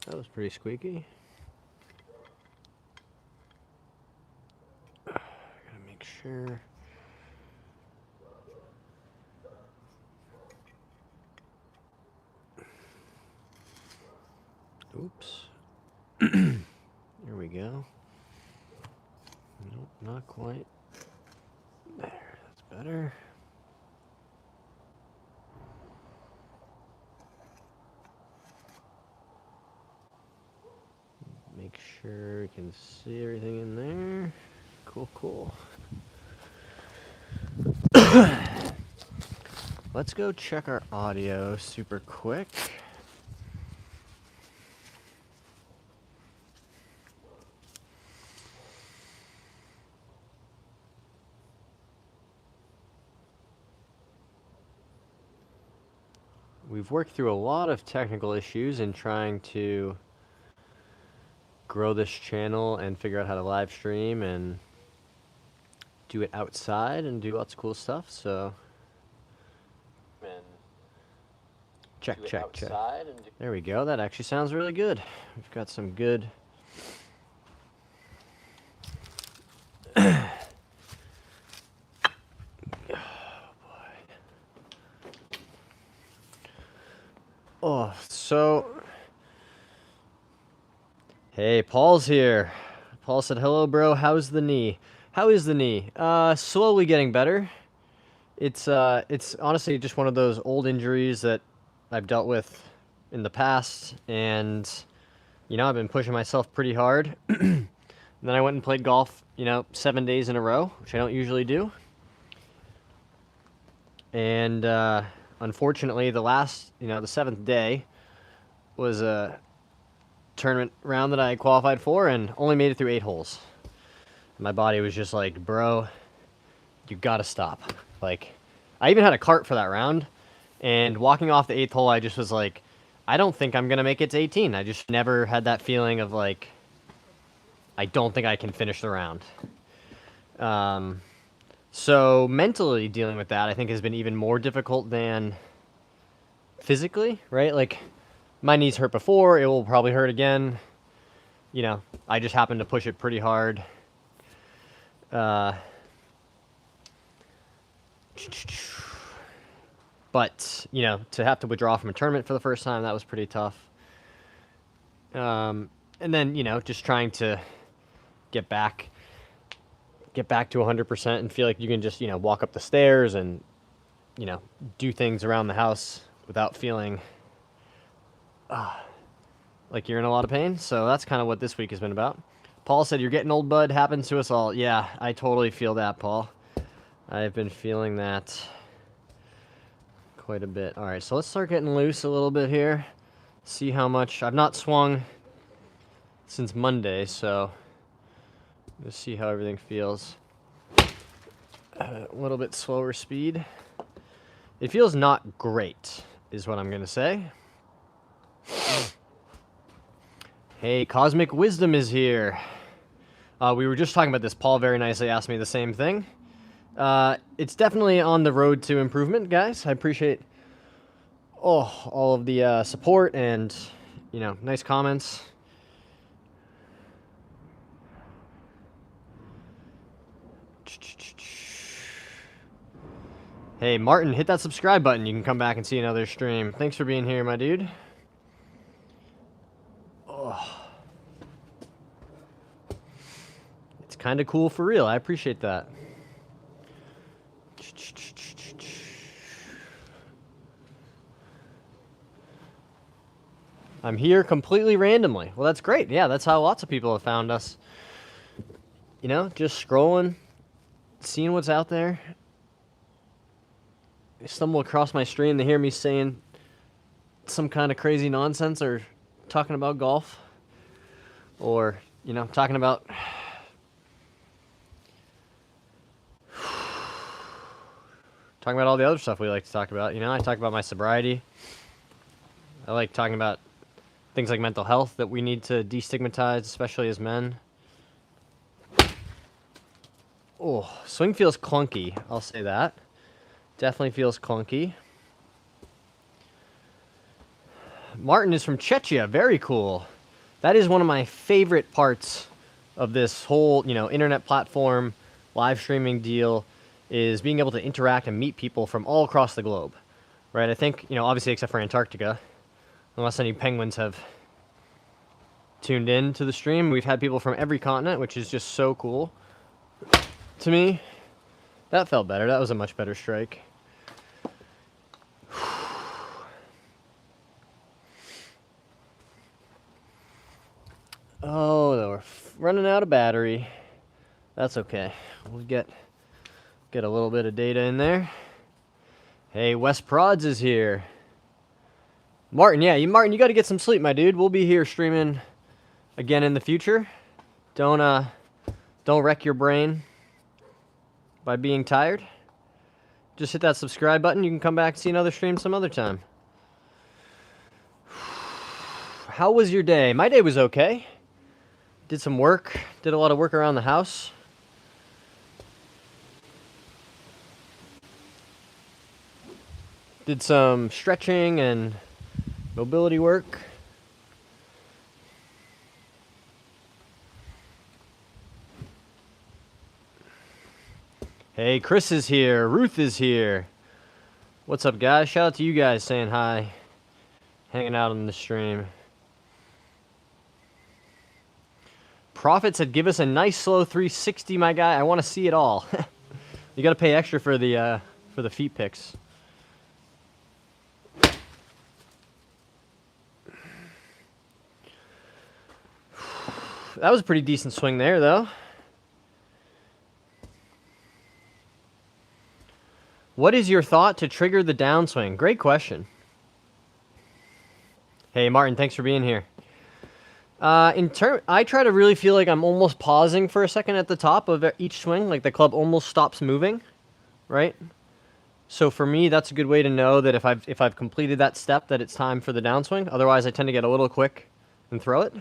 That was pretty squeaky. Gotta make sure. Oops. There we go. Nope, not quite. There, that's better. Make sure you can see everything in there. Cool, cool. Let's go check our audio super quick. We've worked through a lot of technical issues in trying to grow this channel and figure out how to live stream and do it outside and do lots of cool stuff. So check. There we go. That actually sounds really good. We've got some good Oh, so hey, Paul's here. Paul said, "Hello, bro. How's the knee?" How is the knee? Slowly getting better. It's honestly just one of those old injuries that I've dealt with in the past, and I've been pushing myself pretty hard. And then I went and played golf, 7 days in a row, which I don't usually do. And unfortunately, the last, the seventh day was a tournament round that I qualified for and only made it through 8 holes. My body was just like, bro, you gotta stop. Like, I even had a cart for that round, and walking off the 8th hole, I just was like, I don't think I'm gonna make it to 18. I just never had that feeling of like, I don't think I can finish the round. So mentally dealing with that, I think, has been even more difficult than physically, right? Like, my knees hurt before, it will probably hurt again. I just happened to push it pretty hard. But, to have to withdraw from a tournament for the first time, that was pretty tough. And then, just trying to get back to 100% and feel like you can just, walk up the stairs and, do things around the house without feeling like you're in a lot of pain. So that's kind of what this week has been about. Paul said, "You're getting old, bud. Happens to us all." Yeah, I totally feel that, Paul. I've been feeling that quite a bit. All right, so let's start getting loose a little bit here. See how much. I've not swung since Monday, so let's see how everything feels. A little bit slower speed. It feels not great, is what I'm going to say. Hey, Cosmic Wisdom is here. We were just talking about this. Paul very nicely asked me the same thing. It's definitely on the road to improvement, guys. I appreciate all of the support and, nice comments. Hey, Martin, hit that subscribe button. You can come back and see another stream. Thanks for being here, my dude. It's kind of cool for real. I appreciate that. I'm here completely randomly. Well, that's great. Yeah, that's how lots of people have found us. Just scrolling, seeing what's out there. They stumble across my stream, they hear me saying some kind of crazy nonsense or talking about golf. Or, talking about all the other stuff we like to talk about. I talk about my sobriety. I like talking about things like mental health that we need to destigmatize, especially as men. Oh, swing feels clunky, I'll say that. Definitely feels clunky. Martin is from Czechia, very cool. That is one of my favorite parts of this whole, internet platform, live streaming deal, is being able to interact and meet people from all across the globe, right? I think, obviously except for Antarctica, unless any penguins have tuned in to the stream, we've had people from every continent, which is just so cool to me. That felt better. That was a much better strike. Oh, we're running out of battery. That's okay. We'll get a little bit of data in there. Hey, Wes Prods is here. Martin, yeah, Martin, you got to get some sleep, my dude. We'll be here streaming again in the future. Don't wreck your brain by being tired. Just hit that subscribe button. You can come back and see another stream some other time. How was your day? My day was okay. Did some work. Did a lot of work around the house. Did some stretching and mobility work. Hey, Chris is here. Ruth is here. What's up, guys? Shout out to you guys saying hi. Hanging out on the stream. Profit said, give us a nice slow 360, my guy. I want to see it all. You got to pay extra for the feet picks. That was a pretty decent swing there, though. What is your thought to trigger the downswing? Great question. Hey, Martin, thanks for being here. I try to really feel like I'm almost pausing for a second at the top of each swing, like the club almost stops moving, right? So for me, that's a good way to know that if I've completed that step, that it's time for the downswing. Otherwise, I tend to get a little quick and throw it.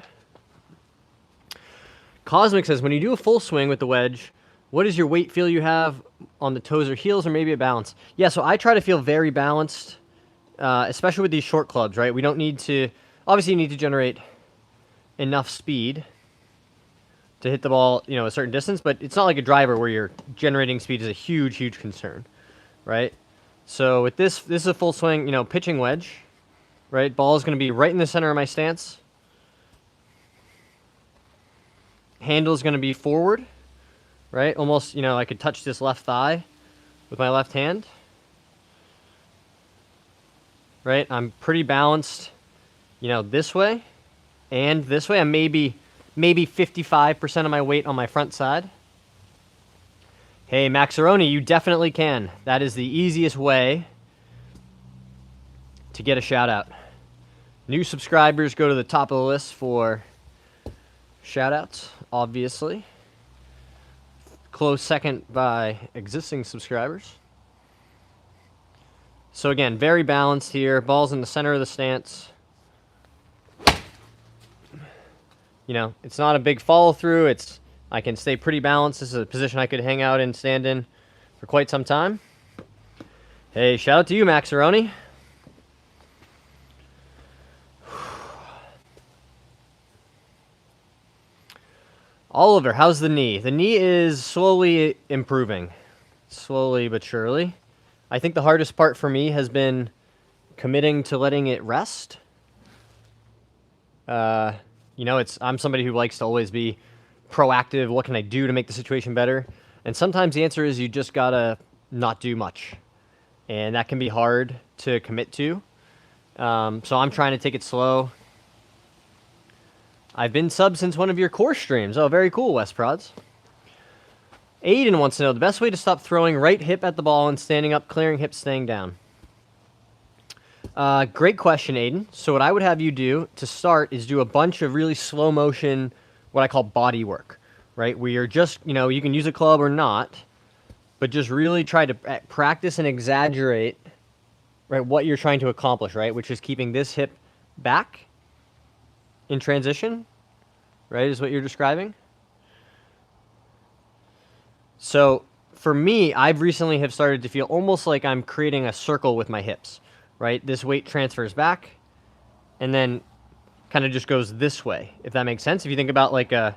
Cosmic says, when you do a full swing with the wedge, what is your weight feel you have on the toes or heels, or maybe a balance? Yeah, so I try to feel very balanced, especially with these short clubs, right? We don't need to, obviously you need to generate enough speed to hit the ball, a certain distance, but it's not like a driver where you're generating speed is a huge, huge concern, right? So with this is a full swing, pitching wedge, right? Ball is going to be right in the center of my stance. Handle is going to be forward, right? Almost, I could touch this left thigh with my left hand, right? I'm pretty balanced, this way. And this way, I'm maybe 55% of my weight on my front side. Hey, Maxaroni, you definitely can. That is the easiest way to get a shout out. New subscribers go to the top of the list for shout outs, obviously. Close second by existing subscribers. So again, very balanced here. Ball's in the center of the stance. It's not a big follow through. I can stay pretty balanced. This is a position I could hang out and stand in for quite some time. Hey, shout out to you, Maxaroni. Oliver, how's the knee? The knee is slowly improving. Slowly but surely. I think the hardest part for me has been committing to letting it rest. I'm somebody who likes to always be proactive. What can I do to make the situation better? And sometimes the answer is you just gotta not do much. And that can be hard to commit to. So I'm trying to take it slow. I've been sub since one of your course streams. Oh, very cool, Wes Prods. Aiden wants to know the best way to stop throwing right hip at the ball and standing up, clearing hips, staying down. Great question, Aiden. So what I would have you do to start is do a bunch of really slow motion, what I call body work, right? Where you're just, you can use a club or not, but just really try to practice and exaggerate, right, what you're trying to accomplish, right? Which is keeping this hip back in transition, right, is what you're describing. So for me, I've recently have started to feel almost like I'm creating a circle with my hips, right? This weight transfers back, and then kind of just goes this way, if that makes sense. If you think about like a,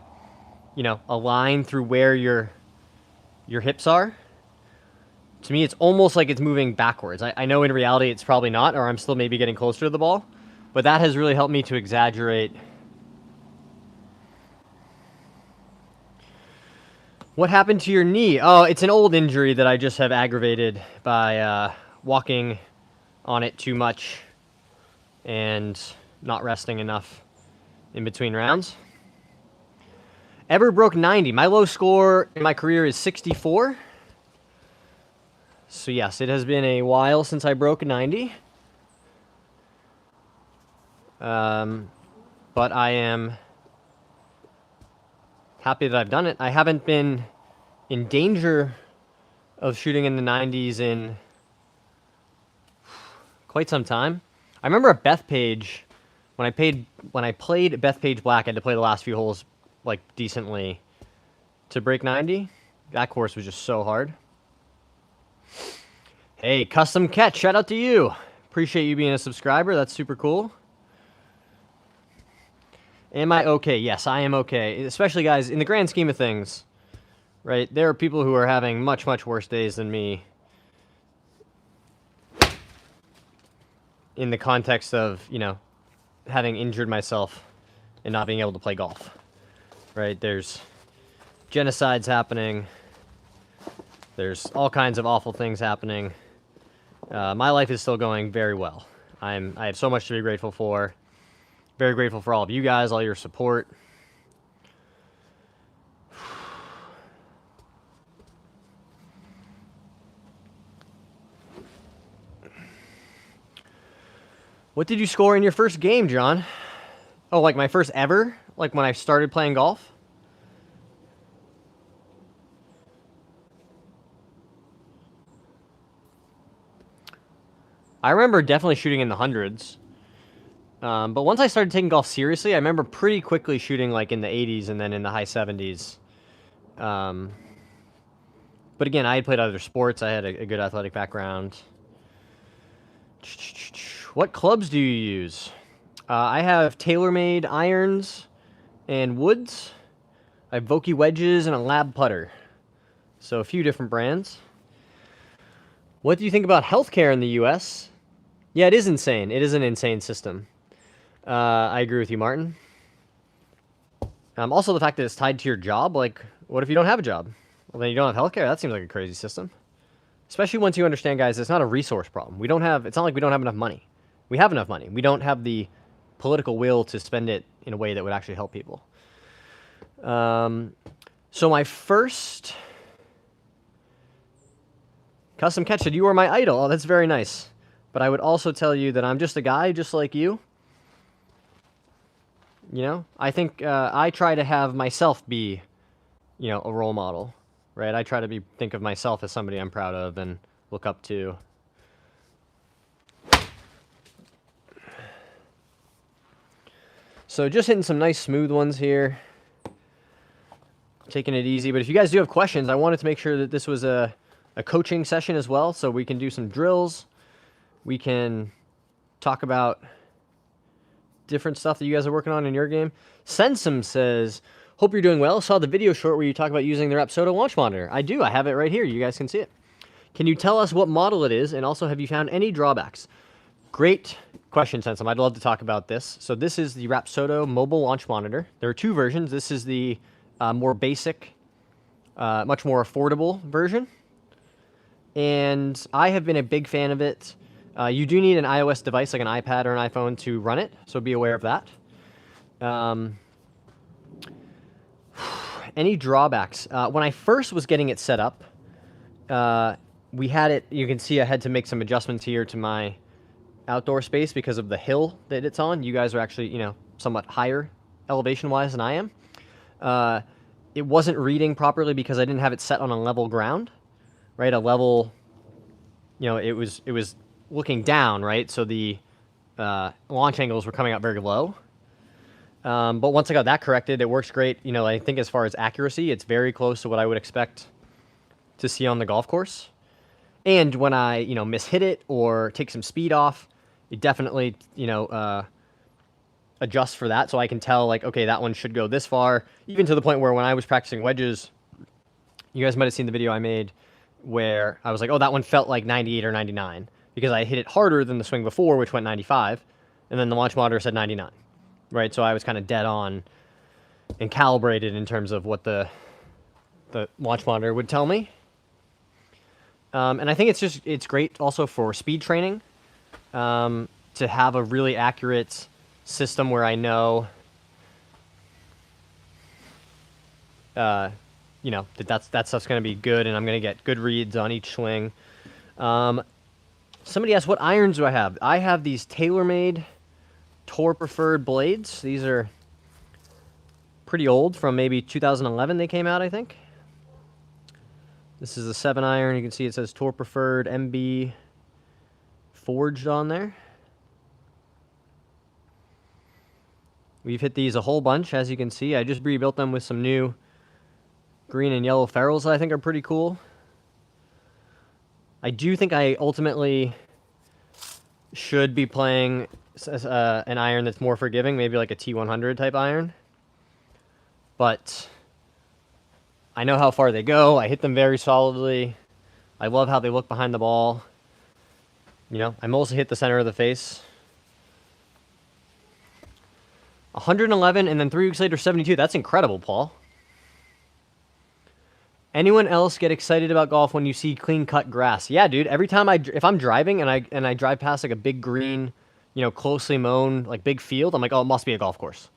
you know, a line through where your hips are, to me it's almost like it's moving backwards. I know in reality it's probably not, or I'm still maybe getting closer to the ball, but that has really helped me to exaggerate. What happened to your knee? Oh, it's an old injury that I just have aggravated by walking on it too much and not resting enough in between rounds. Ever broke 90? My low score in my career is 64. So yes, it has been a while since I broke 90. But I am happy that I've done it. I haven't been in danger of shooting in the 90s in quite some time. I remember at Bethpage, when I played Bethpage Black, I had to play the last few holes like decently to break 90. That course was just so hard. Hey, Custom Catch, shout out to you. Appreciate you being a subscriber. That's super cool. Am I okay? Yes, I am okay. Especially, guys, in the grand scheme of things, right? There are people who are having much, much worse days than me in the context of, you know, having injured myself and not being able to play golf, right? There's genocides happening. There's all kinds of awful things happening. My life is still going very well. I have so much to be grateful for. Very grateful for all of you guys, all your support. What did you score in your first game, John? Oh, like my first ever? Like when I started playing golf? I remember definitely shooting in the hundreds. But once I started taking golf seriously, I remember pretty quickly shooting like in the 80s and then in the high 70s. But again, I had played other sports. I had a good athletic background. What clubs do you use? I have TaylorMade irons and woods. I have Vokey wedges and a lab putter. So a few different brands. What do you think about healthcare in the U.S.? Yeah, it is insane. It is an insane system. I agree with you, Martin. Also, the fact that it's tied to your job. Like, what if you don't have a job? Well, then you don't have healthcare. That seems like a crazy system. Especially once you understand, guys, it's not a resource problem. It's not like we don't have enough money. We have enough money. We don't have the political will to spend it in a way that would actually help people. So my first Custom Catch said, you are my idol. Oh, that's very nice. But I would also tell you that I'm just a guy just like you. You know, I think I try to have myself be, you know, a role model, right? I try to think of myself as somebody I'm proud of and look up to. So just hitting some nice smooth ones here. Taking it easy. But if you guys do have questions, I wanted to make sure that this was a coaching session as well, so we can do some drills. We can talk about different stuff that you guys are working on in your game. Sensum says, hope you're doing well. Saw the video short where you talk about using the RAPSODO launch monitor. I do. I have it right here. You guys can see it. Can you tell us what model it is? And also, have you found any drawbacks? Great question, Sensum. I'd love to talk about this. So this is the RAPSODO mobile launch monitor. There are two versions. This is the more basic, much more affordable version. And I have been a big fan of it. You do need an iOS device like an iPad or an iPhone to run it, so be aware of that. Any drawbacks? When I first was getting it set up, we had it, you can see I had to make some adjustments here to my outdoor space because of the hill that it's on. You guys are actually, you know, somewhat higher elevation-wise than I am. It wasn't reading properly because I didn't have it set on a level ground, right? A level, you know, it was looking down, right? So the launch angles were coming out very low. But once I got that corrected, it works great. You know, I think as far as accuracy, it's very close to what I would expect to see on the golf course. And when I, you know, mishit it or take some speed off, it definitely, you know, adjust for that, so I can tell, like, okay, that one should go this far, even to the point where when I was practicing wedges, you guys might have seen the video I made where I was like, oh, that one felt like 98 or 99, because I hit it harder than the swing before, which went 95, and then the launch monitor said 99, right? So I was kind of dead on and calibrated in terms of what the launch monitor would tell me. And I think it's great also for speed training, to have a really accurate system where I know, you know, that stuff's going to be good, and I'm going to get good reads on each swing. Somebody asked, what irons do I have? I have these TaylorMade Tour Preferred blades. These are pretty old, from maybe 2011 they came out, I think. This is a 7-iron. You can see it says Tour Preferred MB forged on there. We've hit these a whole bunch, as you can see. I just rebuilt them with some new green and yellow ferrules that I think are pretty cool. I do think I ultimately should be playing an iron that's more forgiving, maybe like a T100 type iron. But I know how far they go. I hit them very solidly. I love how they look behind the ball. You know, I mostly hit the center of the face. 111, and then 3 weeks later, 72. That's incredible, Paul. Anyone else get excited about golf when you see clean-cut grass? Yeah, dude. Every time if I'm driving and I drive past like a big green, you know, closely mown, like big field, I'm like, oh, it must be a golf course.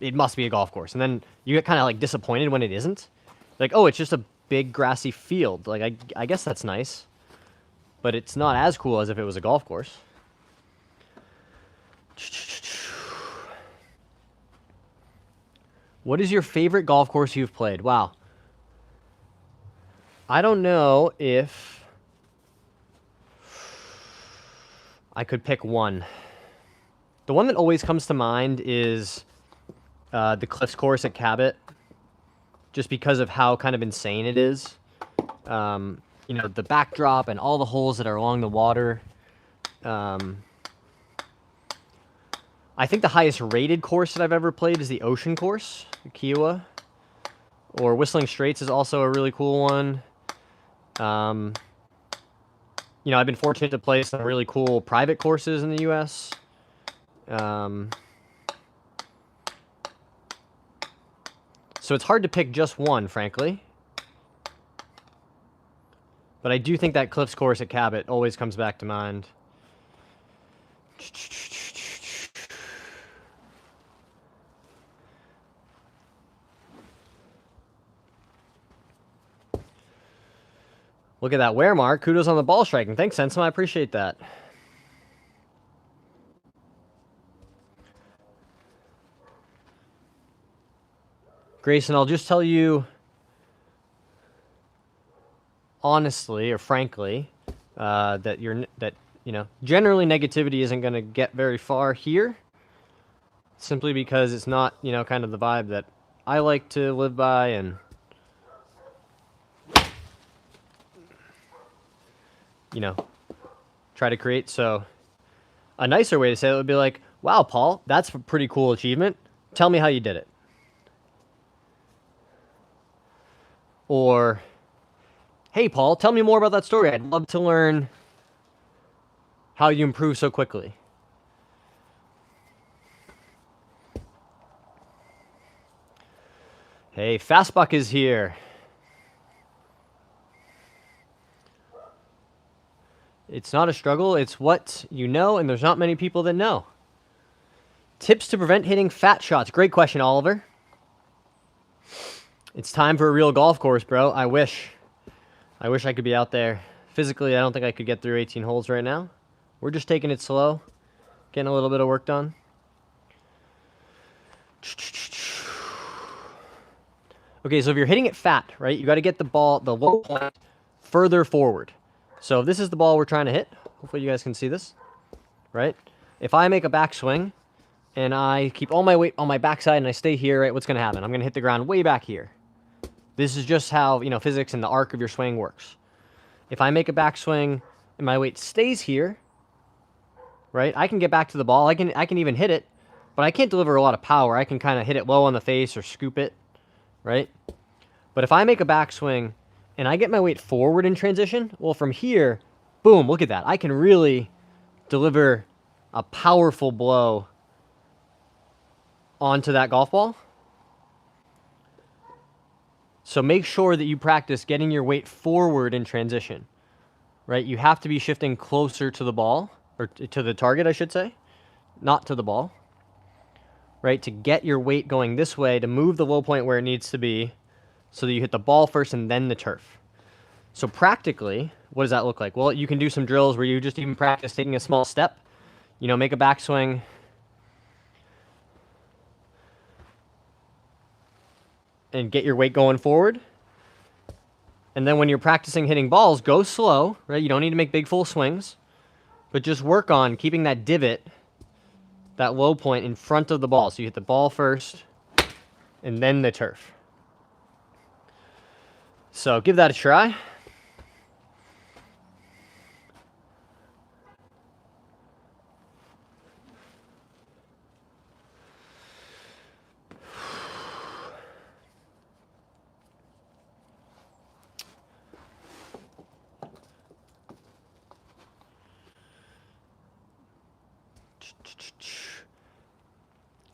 It must be a golf course. And then you get kind of like disappointed when it isn't. Like, oh, it's just a big grassy field. Like, I guess that's nice, but it's not as cool as if it was a golf course. What is your favorite golf course you've played? Wow. I don't know if I could pick one. The one that always comes to mind is the Cliffs course at Cabot, just because of how kind of insane it is. You know, the backdrop and all the holes that are along the water. I think the highest rated course that I've ever played is the Ocean course, Kiowa. Or Whistling Straits is also a really cool one. You know, I've been fortunate to play some really cool private courses in the U.S. So it's hard to pick just one, frankly. But I do think that Cliffs course at Cabot always comes back to mind. Look at that wear mark. Kudos on the ball striking. Thanks, Sensum. I appreciate that. Grayson, I'll just tell you honestly or frankly that you know, generally negativity isn't going to get very far here, simply because it's not, you know, kind of the vibe that I like to live by and you know, try to create. So a nicer way to say it would be like, wow, Paul, that's a pretty cool achievement. Tell me how you did it. Or, hey, Paul, tell me more about that story. I'd love to learn how you improve so quickly. Hey, Fastbuck is here. It's not a struggle, it's what you know, and there's not many people that know. Tips to prevent hitting fat shots. Great question, Oliver. It's time for a real golf course, bro. I wish I could be out there. Physically, I don't think I could get through 18 holes right now. We're just taking it slow, getting a little bit of work done. Okay, so if you're hitting it fat, right, you got to get the ball, the low point, further forward. So if this is the ball we're trying to hit, hopefully you guys can see this, right? If I make a backswing and I keep all my weight on my backside and I stay here, right, what's going to happen? I'm going to hit the ground way back here. This is just how, you know, physics and the arc of your swing works. If I make a backswing and my weight stays here, right, I can get back to the ball. I can even hit it, but I can't deliver a lot of power. I can kind of hit it low on the face or scoop it, right? But if I make a backswing and I get my weight forward in transition, well, from here, boom, look at that. I can really deliver a powerful blow onto that golf ball. So make sure that you practice getting your weight forward in transition, right? You have to be shifting closer to the ball, or to the target, I should say, not to the ball, right? To get your weight going this way, to move the low point where it needs to be so that you hit the ball first and then the turf. So practically, what does that look like? Well, you can do some drills where you just even practice taking a small step, you know, make a backswing, and get your weight going forward. And then when you're practicing hitting balls, go slow, right? You don't need to make big full swings, but just work on keeping that divot, that low point in front of the ball. So you hit the ball first and then the turf. So give that a try.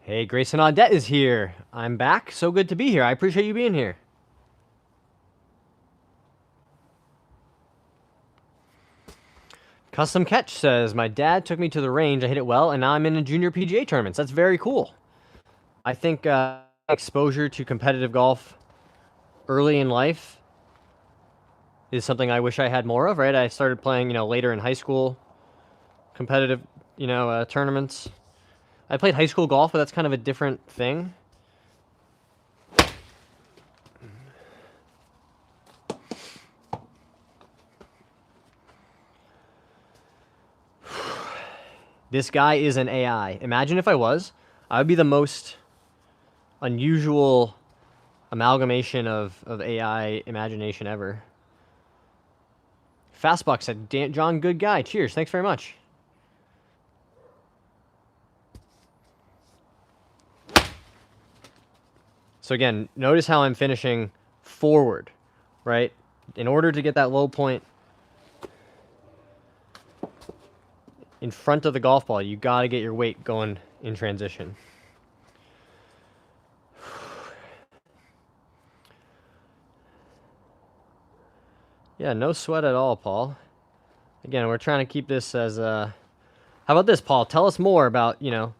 Hey, Grayson Audette is here. I'm back. So good to be here. I appreciate you being here. Custom Catch says, my dad took me to the range. I hit it well, and now I'm in a junior PGA tournaments. That's very cool. I think exposure to competitive golf early in life is something I wish I had more of, right? I started playing, you know, later in high school, competitive, you know, tournaments. I played high school golf, but that's kind of a different thing. This guy is an AI. Imagine if I was. I would be the most unusual amalgamation of AI imagination ever. Fastbuck said, John, good guy. Cheers. Thanks very much. So again, notice how I'm finishing forward, right? In order to get that low point in front of the golf ball, you got to get your weight going in transition. Yeah, no sweat at all, Paul. Again, we're trying to keep this as how about this, Paul? Tell us more about, you know,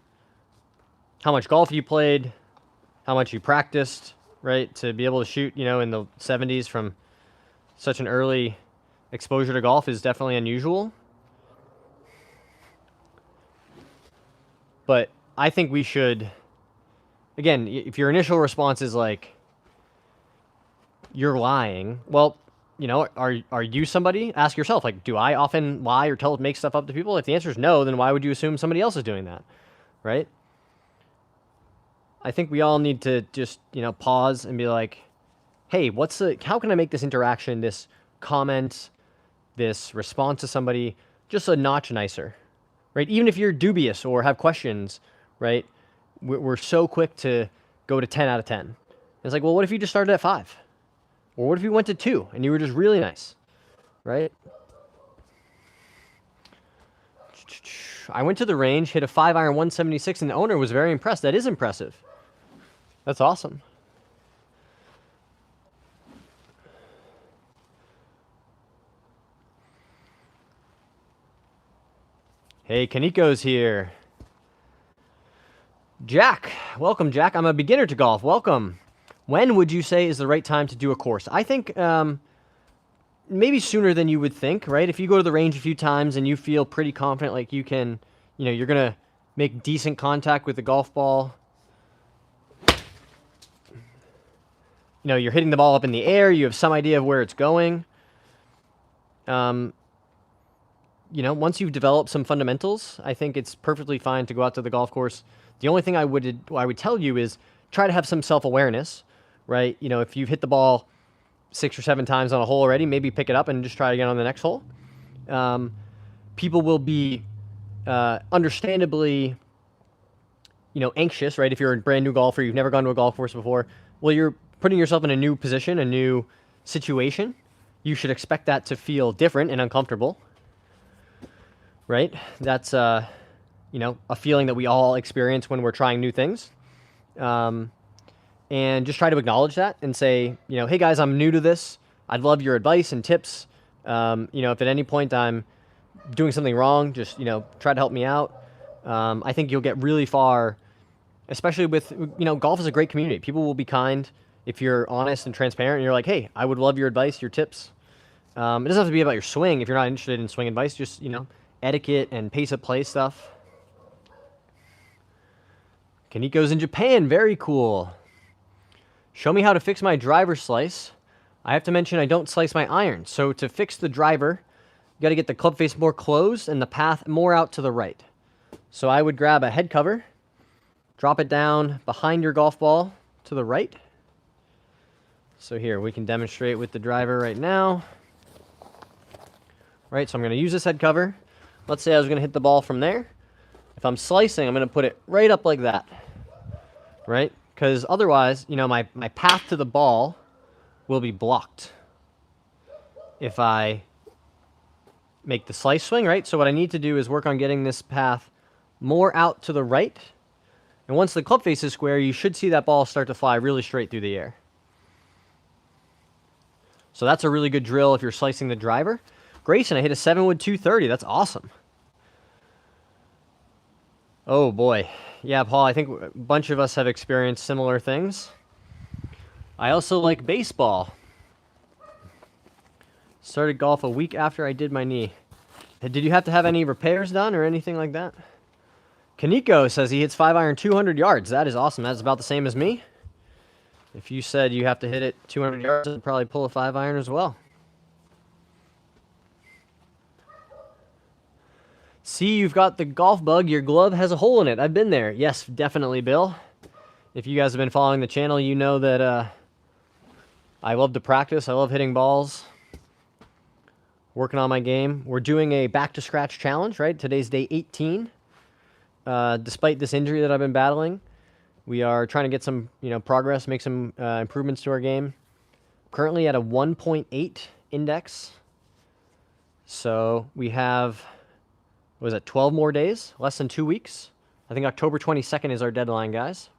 how much golf you played, how much you practiced, right? To be able to shoot, you know, in the 70s from such an early exposure to golf is definitely unusual. But I think we should, again, if your initial response is like, you're lying, well, you know, are you somebody? Ask yourself, like, do I often lie or make stuff up to people? If the answer is no, then why would you assume somebody else is doing that, right? I think we all need to just, you know, pause and be like, hey, how can I make this interaction, this comment, this response to somebody just a notch nicer, right? Even if you're dubious or have questions, right? We're so quick to go to 10 out of 10. It's like, well, what if you just started at 5? Or what if you went to 2 and you were just really nice, right? I went to the range, hit a 5-iron 176, and the owner was very impressed. That is impressive. That's awesome. Hey, Kaniko's here. Jack, welcome, Jack. I'm a beginner to golf. Welcome. When would you say is the right time to do a course? I think maybe sooner than you would think, right? If you go to the range a few times and you feel pretty confident, like you can, you know, you're going to make decent contact with the golf ball. You know, you're hitting the ball up in the air. You have some idea of where it's going. You know, once you've developed some fundamentals, I think it's perfectly fine to go out to the golf course. The only thing I would tell you is try to have some self-awareness, right? You know, if you've hit the ball 6 or 7 times on a hole already, maybe pick it up and just try again on the next hole. People will be understandably anxious, right? If you're a brand new golfer, you've never gone to a golf course before, well, you're putting yourself in a new position, a new situation. You should expect that to feel different and uncomfortable, right? That's, a feeling that we all experience when we're trying new things. And just try to acknowledge that and say, hey guys, I'm new to this. I'd love your advice and tips. If at any point I'm doing something wrong, just, try to help me out. I think you'll get really far, especially with, golf is a great community. People will be kind if you're honest and transparent and you're like, hey, I would love your advice, your tips. It doesn't have to be about your swing. If you're not interested in swing advice, just, etiquette and pace of play stuff. Kaniko's in Japan. Very cool. Show me how to fix my driver slice. I have to mention I don't slice my iron. So to fix the driver, you got to get the club face more closed and the path more out to the right. So I would grab a head cover, drop it down behind your golf ball to the right. So here, we can demonstrate with the driver right now. Right, so I'm going to use this head cover. Let's say I was going to hit the ball from there. If I'm slicing, I'm going to put it right up like that. Right? Because otherwise, my path to the ball will be blocked if I make the slice swing, right? So what I need to do is work on getting this path more out to the right. And once the club face is square, you should see that ball start to fly really straight through the air. So that's a really good drill if you're slicing the driver. Grayson, I hit a 7-wood 230. That's awesome. Oh, boy. Yeah, Paul, I think a bunch of us have experienced similar things. I also like baseball. Started golf a week after I did my knee. Did you have to have any repairs done or anything like that? Kaniko says he hits 5-iron 200 yards. That is awesome. That's about the same as me. If you said you have to hit it 200 yards, I'd probably pull a 5-iron as well. See, you've got the golf bug. Your glove has a hole in it. I've been there. Yes, definitely, Bill. If you guys have been following the channel, you know that I love to practice. I love hitting balls. Working on my game. We're doing a back to scratch challenge, right? Today's day 18. Despite this injury that I've been battling, we are trying to get some, progress, make some improvements to our game. Currently at a 1.8 index. So we have, what was it, 12 more days? Less than 2 weeks. I think October 22nd is our deadline, guys.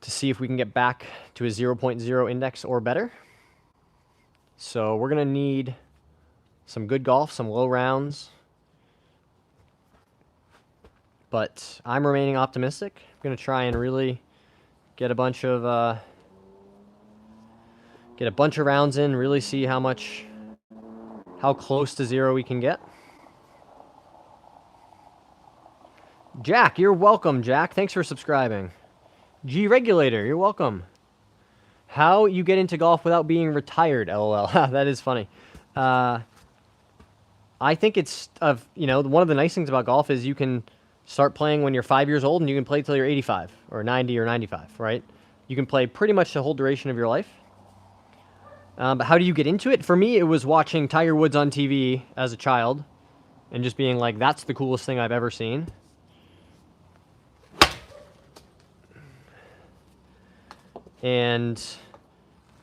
To see if we can get back to a 0.0 index or better. So we're going to need some good golf, some low rounds. But I'm remaining optimistic. I'm going to try and really get a bunch of rounds in, really see how close to zero we can get. Jack, you're welcome, Jack. Thanks for subscribing. G Regulator, you're welcome. How you get into golf without being retired, LOL. That is funny. I think it's, one of the nice things about golf is you can start playing when you're 5 years old and you can play till you're 85 or 90 or 95, right? You can play pretty much the whole duration of your life. But how do you get into it? For me, it was watching Tiger Woods on TV as a child and just being like, that's the coolest thing I've ever seen. And,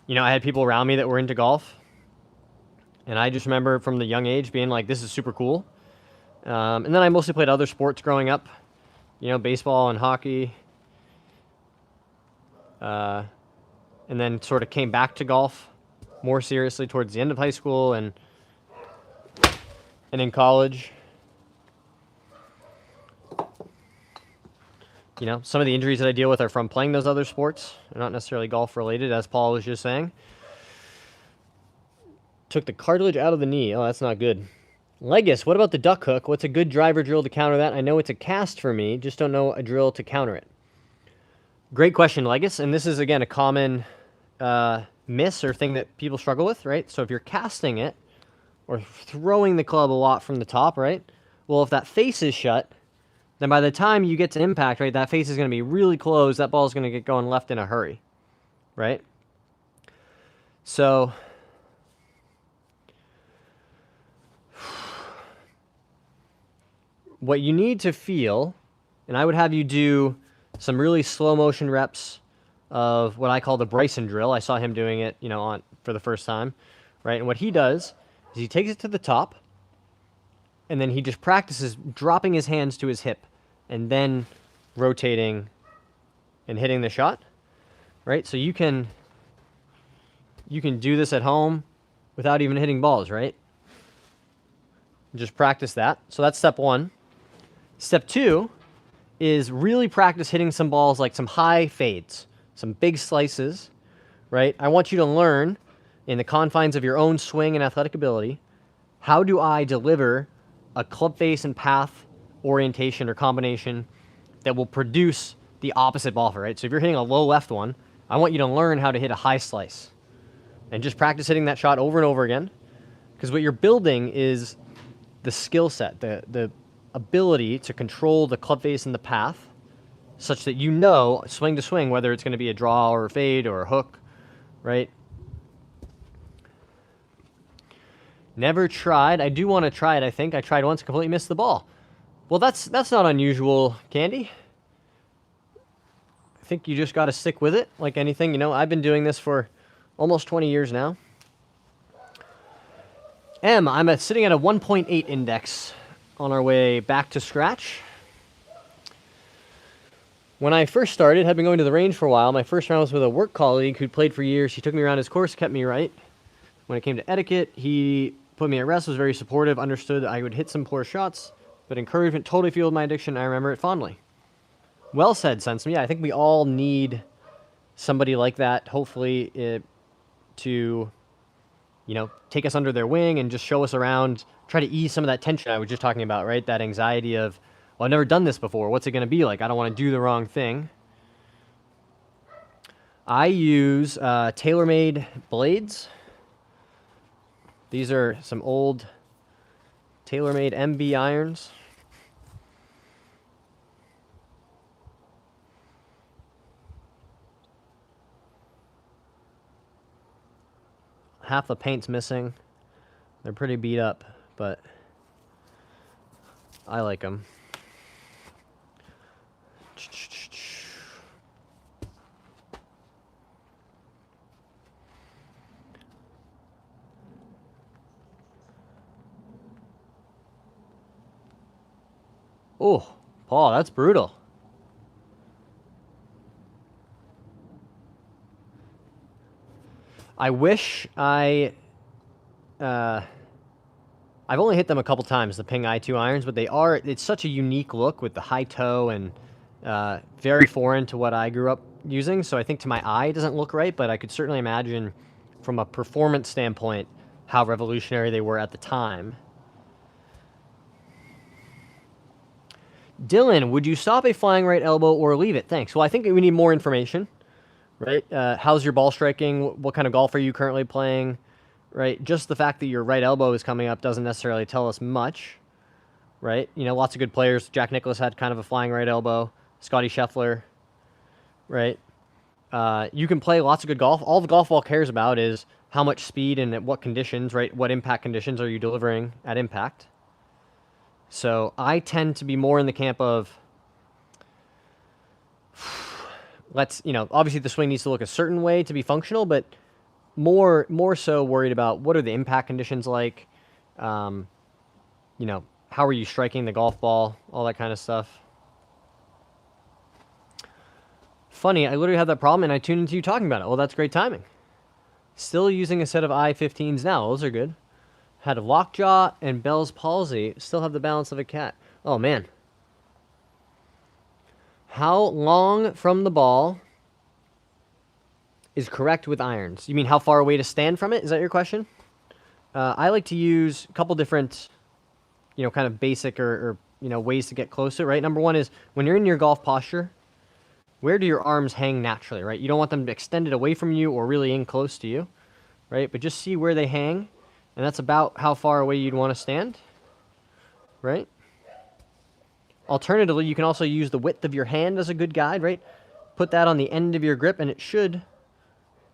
I had people around me that were into golf. And I just remember from the young age being like, this is super cool. And then I mostly played other sports growing up. Baseball and hockey. And then sort of came back to golf more seriously towards the end of high school and in college. Some of the injuries that I deal with are from playing those other sports. They're not necessarily golf related, as Paul was just saying. Took the cartilage out of the knee. Oh, that's not good. Legis, what about the duck hook? What's a good driver drill to counter that? I know it's a cast for me, just don't know a drill to counter it. Great question, Legis. And this is, again, a common miss or thing that people struggle with, right? So if you're casting it or throwing the club a lot from the top, right? Well, if that face is shut, then by the time you get to impact, right, that face is going to be really closed. That ball is going to get going left in a hurry, right? So what you need to feel And I would have you do some really slow motion reps of what I call the Bryson drill. I saw him doing it, you know, for the first time, right? And what he does is he takes it to the top, and then he just practices dropping his hands to his hip and then rotating and hitting the shot, right? So you can do this at home without even hitting balls, right? Just practice that. So that's step one. Step two is really practice hitting some balls, like some high fades, some big slices, right? I want you to learn, in the confines of your own swing and athletic ability, how do I deliver a club face and path orientation or combination that will produce the opposite ball, right? So if you're hitting a low left one, I want you to learn how to hit a high slice. And just practice hitting that shot over and over again. Because what you're building is the skill set, the ability to control the club face and the path, such that you know, swing to swing, whether it's going to be a draw or a fade or a hook, right? Never tried. I do want to try it, I think. I tried once, completely missed the ball. Well, that's not unusual, Candy. I think you just got to stick with it, like anything. You know, I've been doing this for almost 20 years now. I'm sitting at a 1.8 index on our way back to scratch. When I first started, had been going to the range for a while. My first round was with a work colleague who'd played for years. He took me around his course, kept me right. When it came to etiquette, he put me at rest, was very supportive, understood I would hit some poor shots, but encouragement totally fueled my addiction. I remember it fondly. Well said, Sensum. Yeah, I think we all need somebody like that, hopefully, to, you know, take us under their wing and just show us around, try to ease some of that tension I was just talking about, right? That anxiety of, well, I've never done this before. What's it going to be like? I don't want to do the wrong thing. I use TaylorMade blades. These are some old TaylorMade MB irons. Half the paint's missing. They're pretty beat up, but I like them. Oh, Paul, that's brutal. I wish I've only hit them a couple times, the Ping I2 irons, but it's such a unique look with the high toe and very foreign to what I grew up using. So I think to my eye it doesn't look right, but I could certainly imagine from a performance standpoint how revolutionary they were at the time. Dylan, would you stop a flying right elbow or leave it? Thanks. Well, I think we need more information, right? How's your ball striking? What kind of golf are you currently playing, right? Just the fact that your right elbow is coming up doesn't necessarily tell us much, right? You know, lots of good players. Jack Nicklaus had kind of a flying right elbow. Scotty Scheffler, right? You can play lots of good golf. All the golf ball cares about is how much speed and at what conditions, right? What impact conditions are you delivering at impact? So I tend to be more in the camp of, obviously the swing needs to look a certain way to be functional, but more so worried about what are the impact conditions like, how are you striking the golf ball, all that kind of stuff. Funny, I literally had that problem and I tuned into you talking about it. Well, that's great timing. Still using a set of I-15s now. Those are good. Had a lockjaw and Bell's palsy. Still have the balance of a cat. Oh, man. How long from the ball is correct with irons? You mean how far away to stand from it? Is that your question? I like to use a couple different, kind of basic or ways to get closer, right? Number one is when you're in your golf posture, where do your arms hang naturally, right? You don't want them extended away from you or really in close to you, right? But just see where they hang. And that's about how far away you'd want to stand, right? Alternatively, you can also use the width of your hand as a good guide, right? Put that on the end of your grip, and it should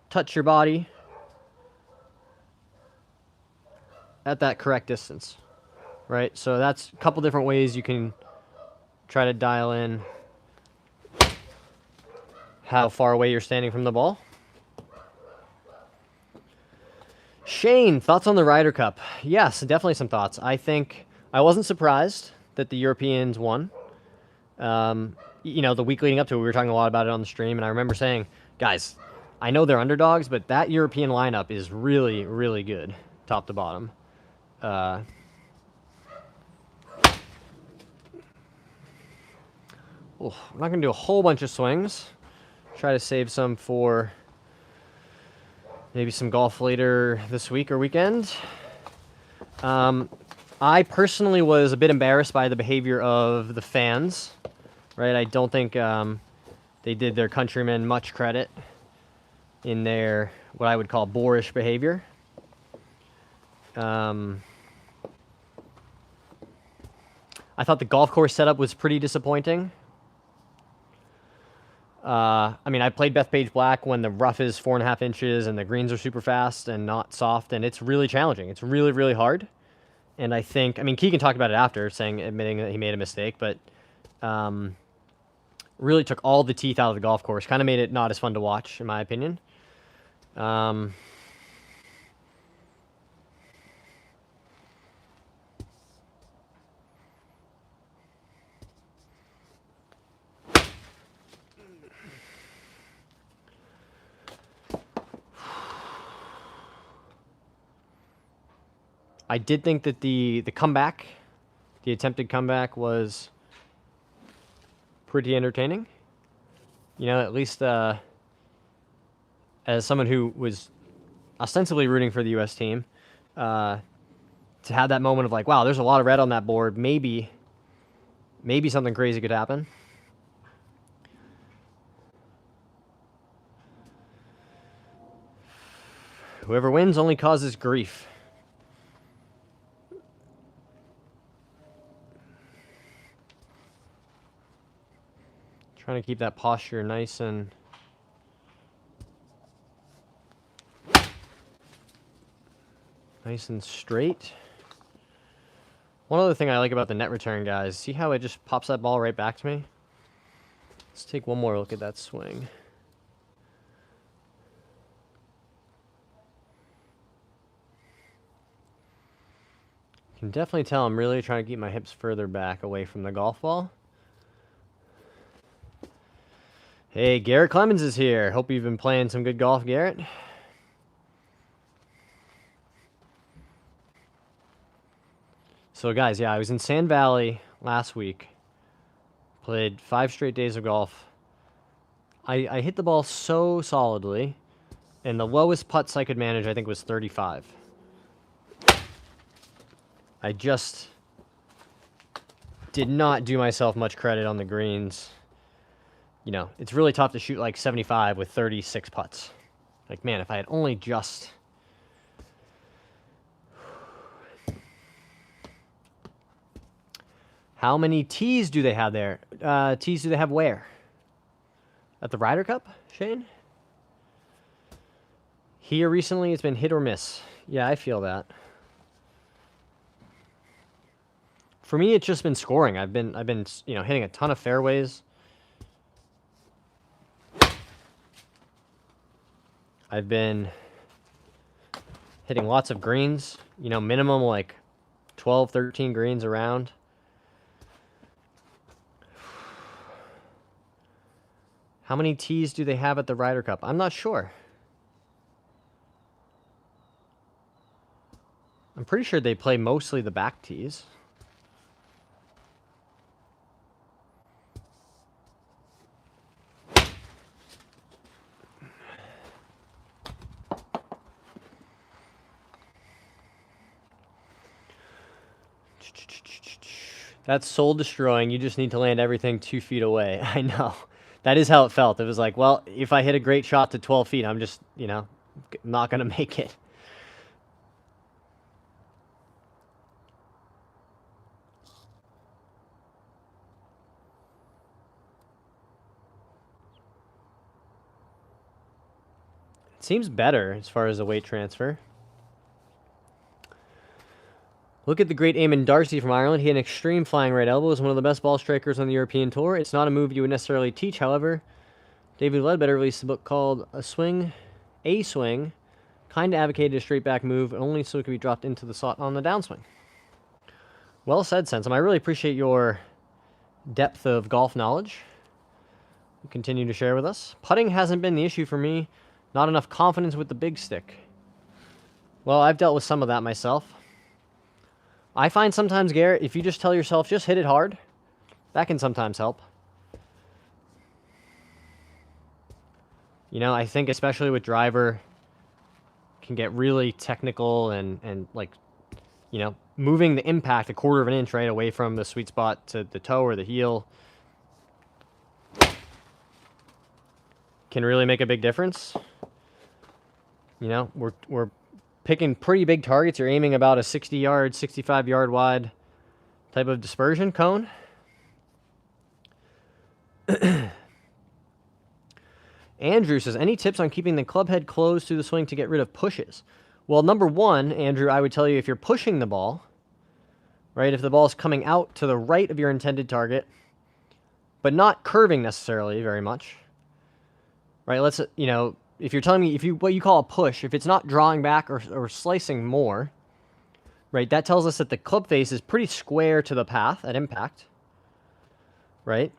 touch your body at that correct distance, right? So that's a couple different ways you can try to dial in how far away you're standing from the ball. Shane, thoughts on the Ryder Cup? Yes, definitely some thoughts. I think I wasn't surprised that the Europeans won. You know, the week leading up to it, we were talking a lot about it on the stream, and I remember saying, guys, I know they're underdogs, but that European lineup is really, really good, top to bottom. I'm not going to do a whole bunch of swings. Try to save some for maybe some golf later this week or weekend. I personally was a bit embarrassed by the behavior of the fans, right? I don't think they did their countrymen much credit in their, what I would call, boorish behavior. I thought the golf course setup was pretty disappointing. I mean, I played Bethpage Black when the rough is 4.5 inches and the greens are super fast and not soft, and it's really challenging. It's really, really hard. And I think, I mean, Keegan talked about it after, admitting that he made a mistake, but really took all the teeth out of the golf course. Kind of made it not as fun to watch, in my opinion. I did think that the comeback, the attempted comeback, was pretty entertaining. You know, at least as someone who was ostensibly rooting for the U.S. team, to have that moment of like, wow, there's a lot of red on that board. Maybe something crazy could happen. Whoever wins only causes grief. Trying to keep that posture nice and straight. One other thing I like about the net return, guys, see how it just pops that ball right back to me? Let's take one more look at that swing. You can definitely tell I'm really trying to keep my hips further back away from the golf ball. Hey, Garrett Clemens is here. Hope you've been playing some good golf, Garrett. So, guys, yeah, I was in Sand Valley last week. Played 5 straight days of golf. I hit the ball so solidly, and the lowest putts I could manage, I think, was 35. I just did not do myself much credit on the greens. You know, it's really tough to shoot like 75 with 36 putts. Like, man, if I had only just... How many tees do they have there? Tees do they have where? At the Ryder Cup, Shane? Here recently, it's been hit or miss. Yeah, I feel that. For me, it's just been scoring. I've been, you know, hitting a ton of fairways. I've been hitting lots of greens, you know, minimum like 12, 13 greens around. How many tees do they have at the Ryder Cup? I'm not sure. I'm pretty sure they play mostly the back tees. That's soul destroying. You just need to land everything 2 feet away. I know. That is how it felt. It was like, well, if I hit a great shot to 12 feet, I'm just, you know, not going to make it. It seems better as far as the weight transfer. Look at the great Eamon Darcy from Ireland. He had an extreme flying right elbow. Is one of the best ball strikers on the European Tour. It's not a move you would necessarily teach, however. David Ledbetter released a book called A Swing. Kind of advocated a straight back move, only so it could be dropped into the slot on the downswing. Well said, Sensum. I really appreciate your depth of golf knowledge. You continue to share with us. Putting hasn't been the issue for me. Not enough confidence with the big stick. Well, I've dealt with some of that myself. I find sometimes, Garrett, if you just tell yourself, just hit it hard, that can sometimes help. You know, I think especially with driver, can get really technical and like, you know, moving the impact a quarter of an inch right away from the sweet spot to the toe or the heel can really make a big difference. You know, we're picking pretty big targets. You're aiming about a 60-yard, 65-yard wide type of dispersion cone. Andrew says, any tips on keeping the club head closed through the swing to get rid of pushes? Well, number one, Andrew, I would tell you if you're pushing the ball, right, if the ball is coming out to the right of your intended target, but not curving necessarily very much, right, let's, you know, if you're telling me, what you call a push, if it's not drawing back or slicing more, right, that tells us that the club face is pretty square to the path at impact, right?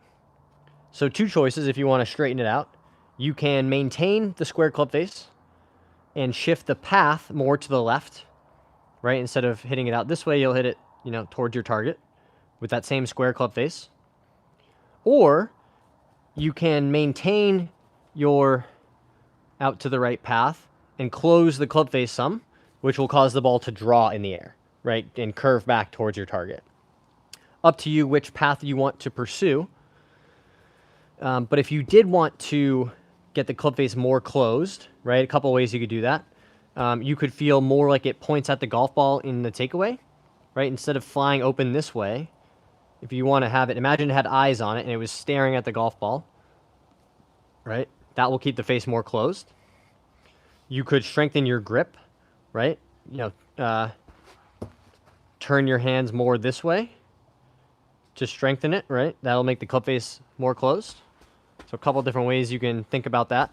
So two choices if you want to straighten it out. You can maintain the square club face and shift the path more to the left, right? Instead of hitting it out this way, you'll hit it, you know, towards your target with that same square club face. Or you can maintain your out to the right path and close the club face some, which will cause the ball to draw in the air, right? And curve back towards your target. Up to you which path you want to pursue. But if you did want to get the club face more closed, right? A couple ways you could do that. You could feel more like it points at the golf ball in the takeaway, right? Instead of flying open this way, if you want to have it, imagine it had eyes on it and it was staring at the golf ball, right? That will keep the face more closed. You could strengthen your grip, right? You know, turn your hands more this way to strengthen it, right? That'll make the club face more closed. So a couple different ways you can think about that.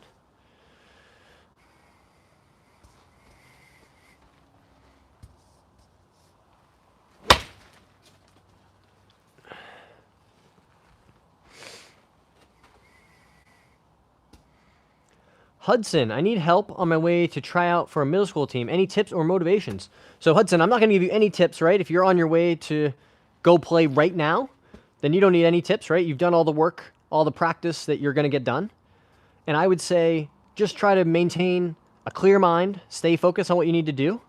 Hudson, I need help on my way to try out for a middle school team. Any tips or motivations? So Hudson, I'm not going to give you any tips, right? If you're on your way to go play right now, then you don't need any tips, right? You've done all the work, all the practice that you're going to get done. And I would say just try to maintain a clear mind, stay focused on what you need to do,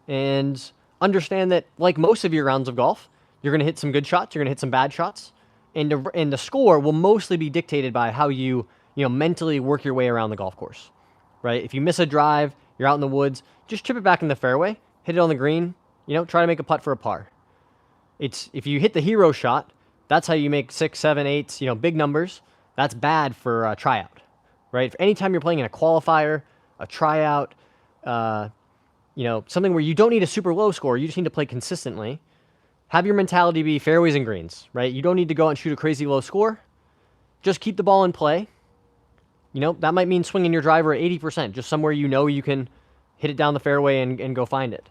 and understand that, like most of your rounds of golf, you're going to hit some good shots, you're going to hit some bad shots, and the score will mostly be dictated by how you mentally work your way around the golf course, right? If you miss a drive, you're out in the woods, just chip it back in the fairway, hit it on the green, try to make a putt for a par. If you hit the hero shot, that's how you make 6, 7, 8, big numbers. That's bad for a tryout, right? Anytime you're playing in a qualifier, a tryout, something where you don't need a super low score, you just need to play consistently. Have your mentality be fairways and greens, right? You don't need to go out and shoot a crazy low score. Just keep the ball in play. That might mean swinging your driver at 80%, just somewhere you can hit it down the fairway and go find it.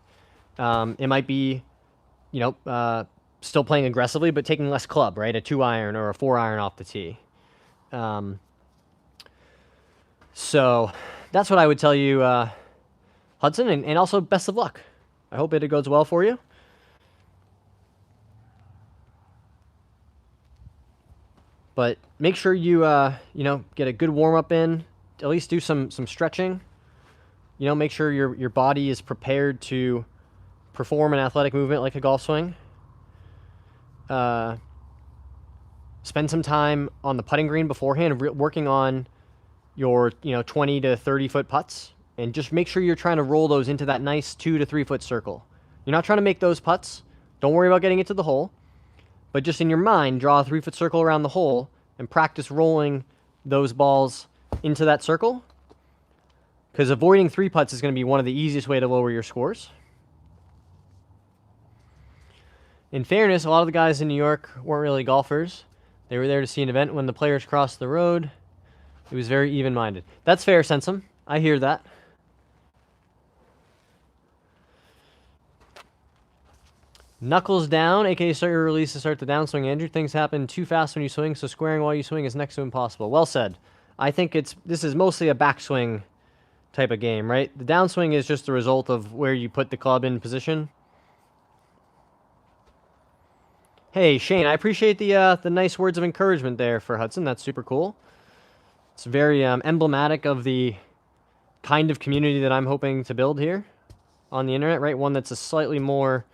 It might be, still playing aggressively, but taking less club, right? A 2-iron or a 4-iron off the tee. So that's what I would tell you, Hudson, and also best of luck. I hope it goes well for you. But make sure you, get a good warm-up in. At least do some stretching. Make sure your body is prepared to perform an athletic movement like a golf swing. Spend some time on the putting green beforehand, working on your 20 to 30 foot putts, and just make sure you're trying to roll those into that nice 2 to 3 foot circle. You're not trying to make those putts. Don't worry about getting it to the hole. But just in your mind, draw a 3 foot circle around the hole and practice rolling those balls into that circle. Because avoiding 3 putts is going to be one of the easiest way to lower your scores. In fairness, a lot of the guys in New York weren't really golfers. They were there to see an event. When the players crossed the road, it was very even-minded. That's fair, Sensum. I hear that. Knuckles down, aka start your release to start the downswing, Andrew. Things happen too fast when you swing, so squaring while you swing is next to impossible. Well said. I think this is mostly a backswing type of game, right? The downswing is just the result of where you put the club in position. Hey, Shane, I appreciate the nice words of encouragement there for Hudson. That's super cool. It's very emblematic of the kind of community that I'm hoping to build here on the internet, right? One that's a slightly more,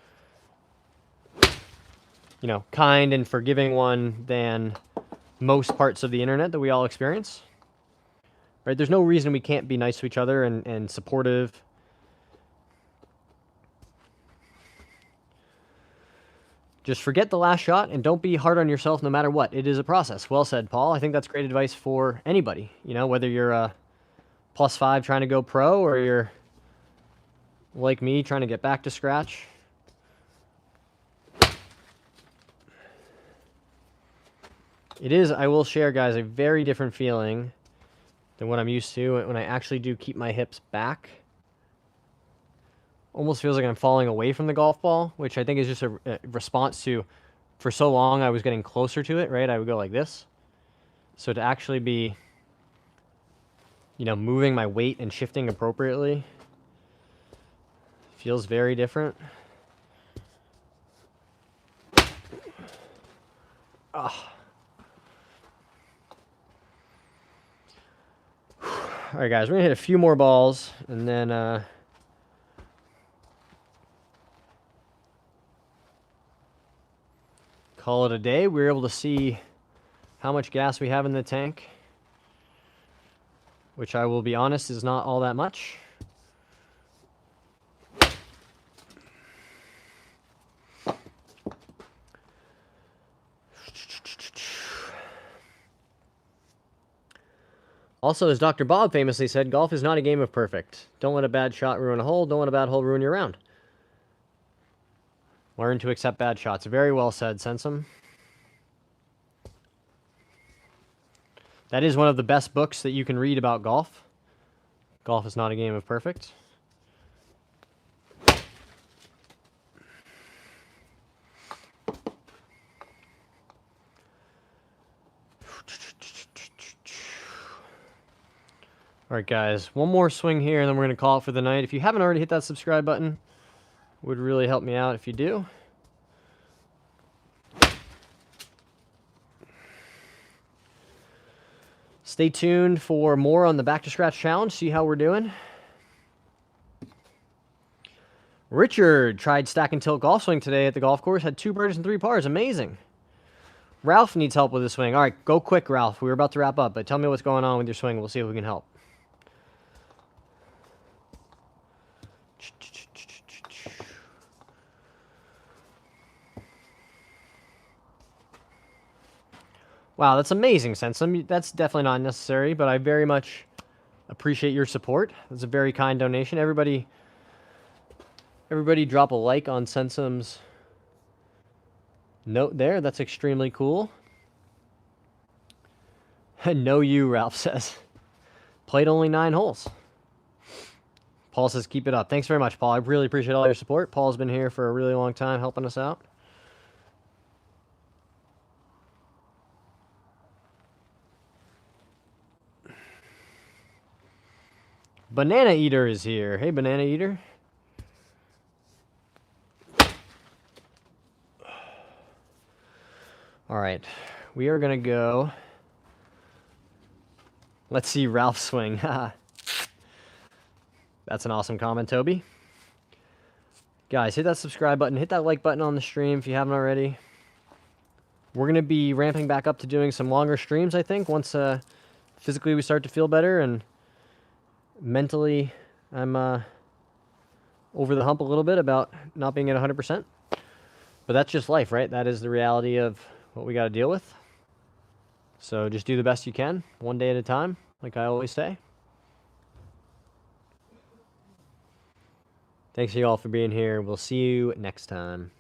you know, kind and forgiving one than most parts of the internet that we all experience. Right? There's no reason we can't be nice to each other and supportive. Just forget the last shot and don't be hard on yourself no matter what. It is a process. Well said, Paul. I think that's great advice for anybody. You know, whether you're a +5 trying to go pro or you're like me trying to get back to scratch. It is, I will share, guys, a very different feeling than what I'm used to when I actually do keep my hips back. Almost feels like I'm falling away from the golf ball, which I think is just a response to, for so long I was getting closer to it, right? I would go like this. So to actually be, you know, moving my weight and shifting appropriately feels very different. Ah. All right, guys, we're going to hit a few more balls, and then call it a day. We were able to see how much gas we have in the tank, which I will be honest is not all that much. Also, as Dr. Bob famously said, golf is not a game of perfect. Don't let a bad shot ruin a hole. Don't let a bad hole ruin your round. Learn to accept bad shots. Very well said, Sensum. That is one of the best books that you can read about golf. Golf is not a game of perfect. All right, guys, one more swing here, and then we're going to call it for the night. If you haven't already hit that subscribe button, it would really help me out if you do. Stay tuned for more on the Back to Scratch Challenge, see how we're doing. Richard tried stack and tilt golf swing today at the golf course, had 2 birdies and 3 pars. Amazing. Ralph needs help with his swing. All right, go quick, Ralph. We were about to wrap up, but tell me what's going on with your swing. We'll see if we can help. Wow, that's amazing, Sensum. That's definitely not necessary, but I very much appreciate your support. That's a very kind donation. Everybody drop a like on Sensum's note there. That's extremely cool. No you, Ralph says. Played only 9 holes. Paul says, keep it up. Thanks very much, Paul. I really appreciate all your support. Paul's been here for a really long time helping us out. Banana Eater is here. Hey, Banana Eater. All right. We are going to go. Let's see Ralph swing. That's an awesome comment, Toby. Guys, hit that subscribe button. Hit that like button on the stream if you haven't already. We're going to be ramping back up to doing some longer streams, I think, once physically we start to feel better and mentally I'm over the hump a little bit about not being at 100%. But that's just life, right? That is the reality of what we got to deal with. So just do the best you can, one day at a time, like I always say. Thanks to you all for being here. We'll see you next time.